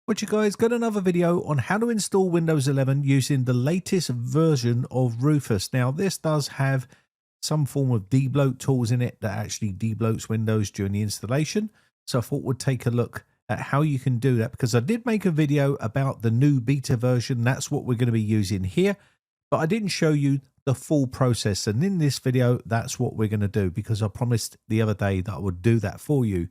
What you guys, got another video on how to install Windows 11 using the latest version of Rufus. Now this does have some form of debloat tools in it that actually debloats Windows during the installation. So I thought we'd take a look at how you can do that, because I did make a video about the new beta version. That's what we're going to be using here, but I didn't show you the full process. And in this video, that's what we're going to do, because I promised the other day that I would do that for you.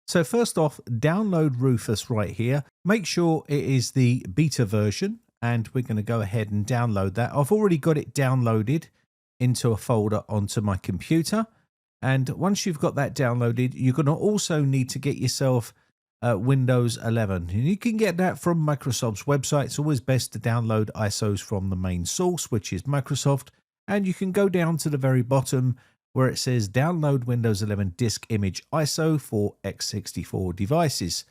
So first off, download Rufus right here. Make sure it is the beta version, and we're going to go ahead and download that. I've already got it downloaded into a folder onto my computer. And once you've got that downloaded, you're going to also need to get yourself Windows 11. And you can get that from Microsoft's website. It's always best to download ISOs from the main source, which is Microsoft. And you can go down to the very bottom where it says download Windows 11 disk image ISO for x64 devices.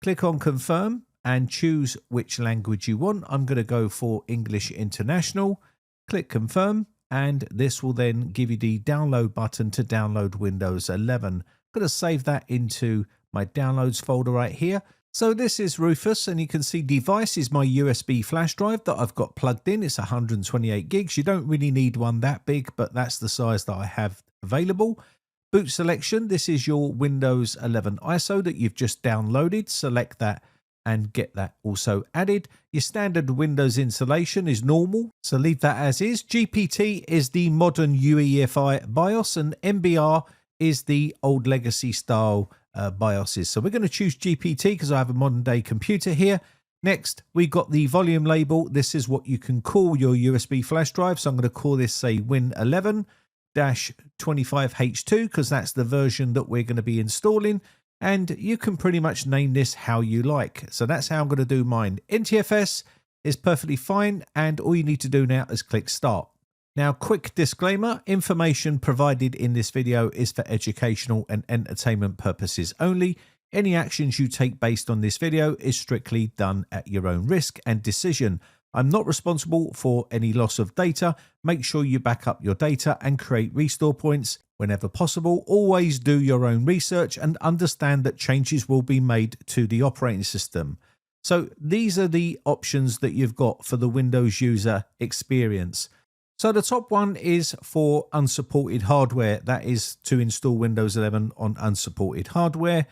Click on confirm and choose which language you want. I'm going to go for English International. Click confirm, and this will then give you the download button to download Windows 11. I'm going to save that into my downloads folder right here. So this is Rufus, and you can see device is my USB flash drive that I've got plugged in. It's 128 gigs. You don't really need one that big, but that's the size that I have available. Boot selection, this is your Windows 11 ISO that you've just downloaded. Select that and get that also added. Your standard Windows installation is normal, so leave that as is. GPT is the modern UEFI BIOS, and MBR is the old legacy style BIOSes. So we're going to choose GPT because I have a modern day computer here. Next, we got the volume label. This is what you can call your USB flash drive. So I'm going to call this, say, Win11-25H2, because that's the version that we're going to be installing. And you can pretty much name this how you like. So that's how I'm going to do mine. NTFS is perfectly fine. And all you need to do now is click start. Now, quick disclaimer, information provided in this video is for educational and entertainment purposes only. Any actions you take based on this video is strictly done at your own risk and decision. I'm not responsible for any loss of data. Make sure you back up your data and create restore points whenever possible. Always do your own research and understand that changes will be made to the operating system. So these are the options that you've got for the Windows user experience. So the top one is for unsupported hardware. That is to install Windows 11 on unsupported hardware.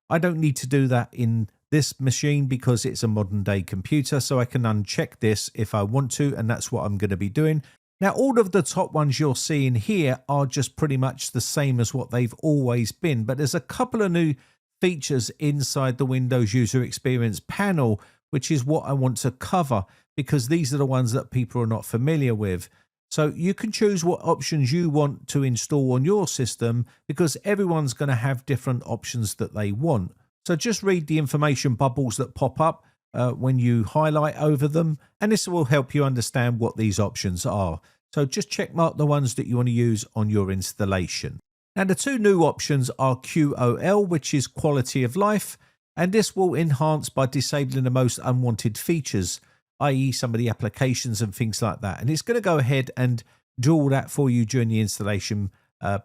I don't need to do that in this machine because it's a modern day computer, so I can uncheck this if I want to, and that's what I'm going to be doing. Now, all of the top ones you're seeing here are just pretty much the same as what they've always been, but there's a couple of new features inside the Windows User Experience panel, which is what I want to cover, because these are the ones that people are not familiar with. So you can choose what options you want to install on your system, because everyone's going to have different options that they want. So just read the information bubbles that pop up when you highlight over them, and this will help you understand what these options are. So just check mark the ones that you want to use on your installation. Now, the two new options are QOL, which is quality of life, and this will enhance by disabling the most unwanted features, i.e. some of the applications and things like that. And it's going to go ahead and do all that for you during the installation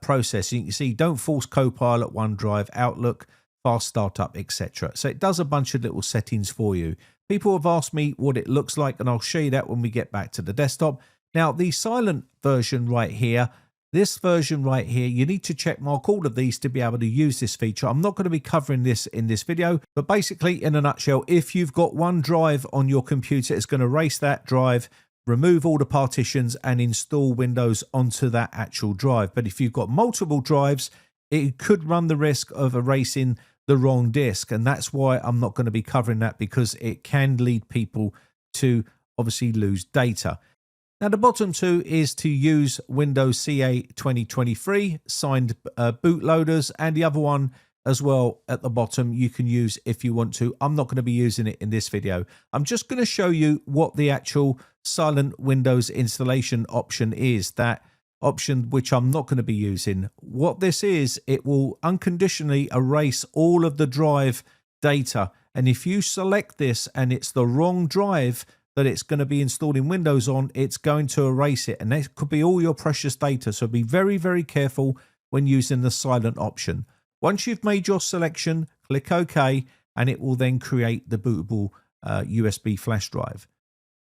process. You can see don't force Copilot, OneDrive, Outlook, fast startup, etc. So it does a bunch of little settings for you. People have asked me what it looks like, and I'll show you that when we get back to the desktop. Now, the silent version right here, this version right here, you need to check mark all of these to be able to use this feature. I'm not going to be covering this in this video, but basically, in a nutshell, if you've got one drive on your computer, it's going to erase that drive, remove all the partitions, and install Windows onto that actual drive. But if you've got multiple drives, it could run the risk of erasing the wrong disk, and that's why I'm not going to be covering that, because it can lead people to obviously lose data. Now, the bottom two is to use Windows CA 2023 signed bootloaders, and the other one as well at the bottom you can use if you want to. I'm not going to be using it in this video. I'm just going to show you what the actual silent Windows installation option is, that option which I'm not going to be using. What this is, it will unconditionally erase all of the drive data, and if you select this and it's the wrong drive that it's going to be installing Windows on, it's going to erase it, and that could be all your precious data. So be very, very careful when using the silent option. Once you've made your selection, click OK, and it will then create the bootable USB flash drive.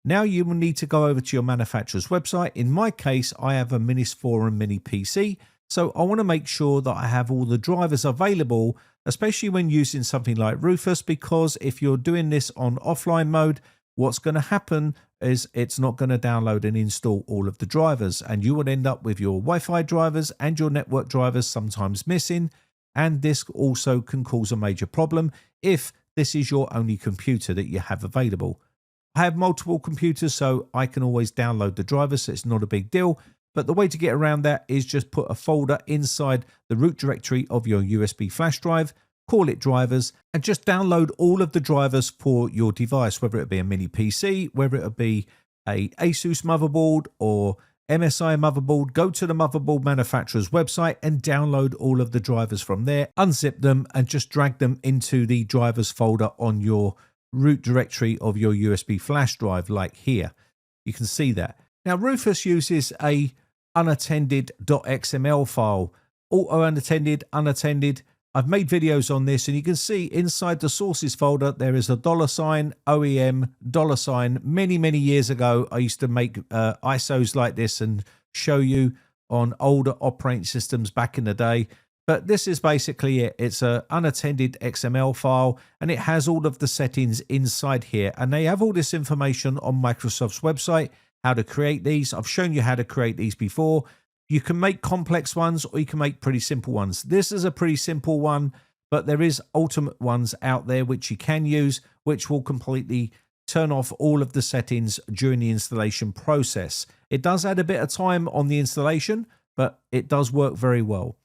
Now you will need to go over to your manufacturer's website. In my case, I have a Minis Forum Mini PC, so I want to make sure that I have all the drivers available, especially when using something like Rufus, because if you're doing this on offline mode, what's going to happen is it's not going to download and install all of the drivers, and you would end up with your Wi-Fi drivers and your network drivers sometimes missing, and this also can cause a major problem if this is your only computer that you have available. I have multiple computers, so I can always download the drivers, so it's not a big deal. But the way to get around that is just put a folder inside the root directory of your USB flash drive, call it drivers, and just download all of the drivers for your device, whether it be a mini PC, whether it be a Asus motherboard or MSI motherboard. Go to the motherboard manufacturer's website and download all of the drivers from there, unzip them, and just drag them into the drivers folder on your root directory of your USB flash drive, like here. You can see that. Now, Rufus uses a unattended .xml file, auto unattended, unattended. I've made videos on this, and you can see inside the sources folder there is a $OEM $. Many years ago, I used to make ISOs like this and show you on older operating systems back in the day. But this is basically it. It's an unattended XML file, and it has all of the settings inside here. And they have all this information on Microsoft's website, how to create these. I've shown you how to create these before. You can make complex ones or you can make pretty simple ones. This is a pretty simple one, but there is ultimate ones out there which you can use, which will completely turn off all of the settings during the installation process. It does add a bit of time on the installation, but it does work very well.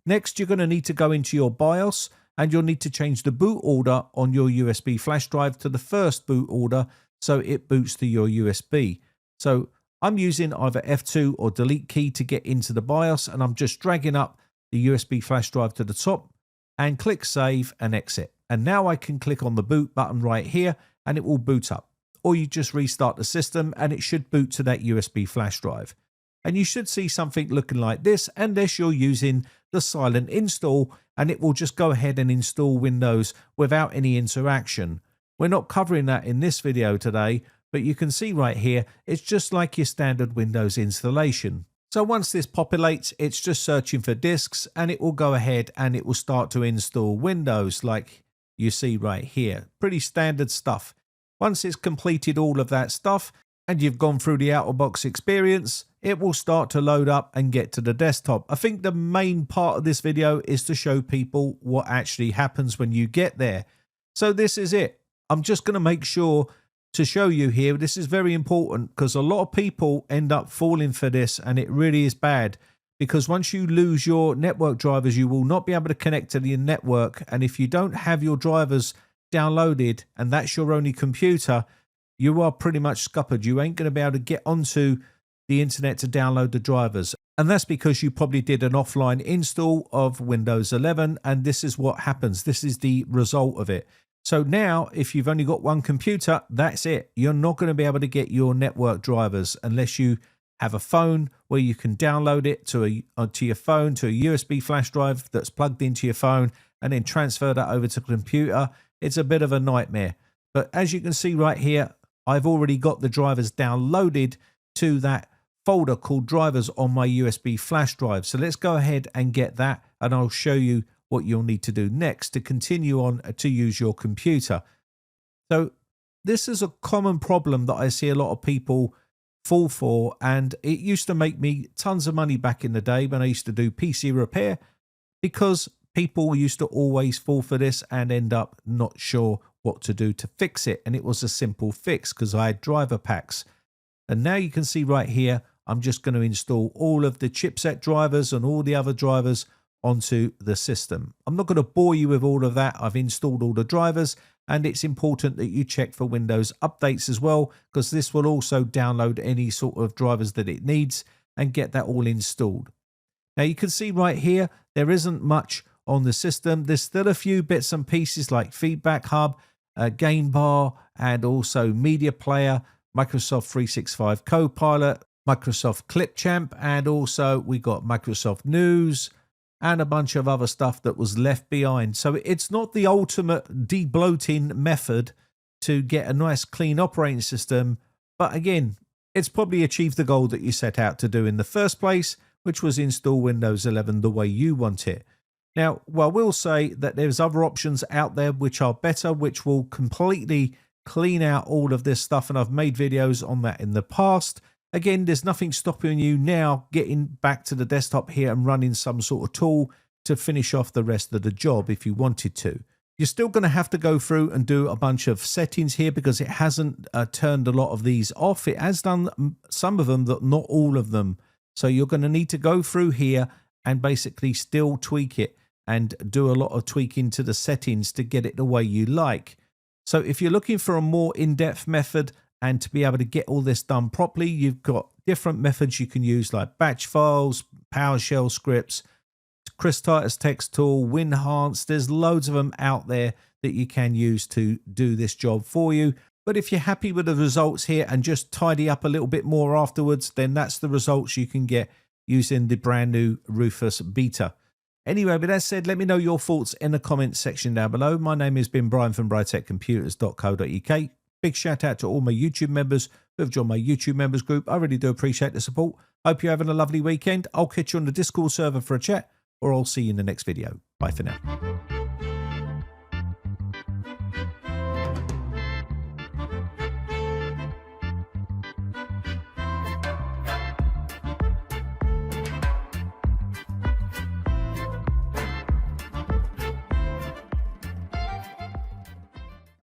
Next, you're going to need to go into your BIOS, and you'll need to change the boot order on your USB flash drive to the first boot order so it boots to your USB. So I'm using either F2 or delete key to get into the BIOS, and I'm just dragging up the USB flash drive to the top and click save and exit. And now I can click on the boot button right here and it will boot up. Or you just restart the system and it should boot to that USB flash drive. And you should see something looking like this unless you're using the silent install, and it will just go ahead and install Windows without any interaction. We're not covering that in this video today, but you can see right here, it's just like your standard Windows installation. So once this populates, it's just searching for disks, and it will go ahead and it will start to install Windows like you see right here. Pretty standard stuff. Once it's completed all of that stuff, and you've gone through the out-of-box experience, it will start to load up and get to the desktop. I think the main part of this video is to show people what actually happens when you get there. So this is it. I'm just going to make sure to show you here. This is very important because a lot of people end up falling for this, and it really is bad because once you lose your network drivers, you will not be able to connect to the network. And if you don't have your drivers downloaded and that's your only computer, you are pretty much scuppered. You ain't going to be able to get onto the internet to download the drivers. And that's because you probably did an offline install of Windows 11, and this is what happens. This is the result of it. So now, if you've only got one computer, that's it. You're not going to be able to get your network drivers unless you have a phone where you can download it to your phone, to a USB flash drive that's plugged into your phone, and then transfer that over to the computer. It's a bit of a nightmare. But as you can see right here, I've already got the drivers downloaded to that folder called drivers on my USB flash drive. So let's go ahead and get that, and I'll show you what you'll need to do next to continue on to use your computer. So this is a common problem that I see a lot of people fall for, and it used to make me tons of money back in the day when I used to do PC repair, because people used to always fall for this and end up not sure what to do to fix it. And it was a simple fix because I had driver packs. And now you can see right here, I'm just going to install all of the chipset drivers and all the other drivers onto the system. I'm not going to bore you with all of that. I've installed all the drivers, and it's important that you check for Windows updates as well, because this will also download any sort of drivers that it needs and get that all installed. Now you can see right here, there isn't much on the system. There's still a few bits and pieces like Feedback Hub, Game Bar, and also Media Player, Microsoft 365 Copilot, Microsoft Clipchamp, and also we got Microsoft News and a bunch of other stuff that was left behind. So it's not the ultimate debloating method to get a nice clean operating system. But again, it's probably achieved the goal that you set out to do in the first place, which was install Windows 11 the way you want it. Now, I will say that there's other options out there which are better, which will completely clean out all of this stuff, and I've made videos on that in the past. Again, there's nothing stopping you now getting back to the desktop here and running some sort of tool to finish off the rest of the job if you wanted to. You're still going to have to go through and do a bunch of settings here because it hasn't turned a lot of these off. It has done some of them, but not all of them. So you're going to need to go through here and basically still tweak it and do a lot of tweaking to the settings to get it the way you like. So if you're looking for a more in-depth method and to be able to get all this done properly, you've got different methods you can use like batch files, PowerShell scripts, Titus text tool, WinHance. There's loads of them out there that you can use to do this job for you. But if you're happy with the results here and just tidy up a little bit more afterwards, then that's the results you can get using the brand new Rufus beta. Anyway, with that said, let me know your thoughts in the comments section down below. My name has been Brian from briteccomputers.co.uk. Big shout out to all my YouTube members who have joined my YouTube members group. I really do appreciate the support. Hope you're having a lovely weekend. I'll catch you on the Discord server for a chat, or I'll see you in the next video. Bye for now.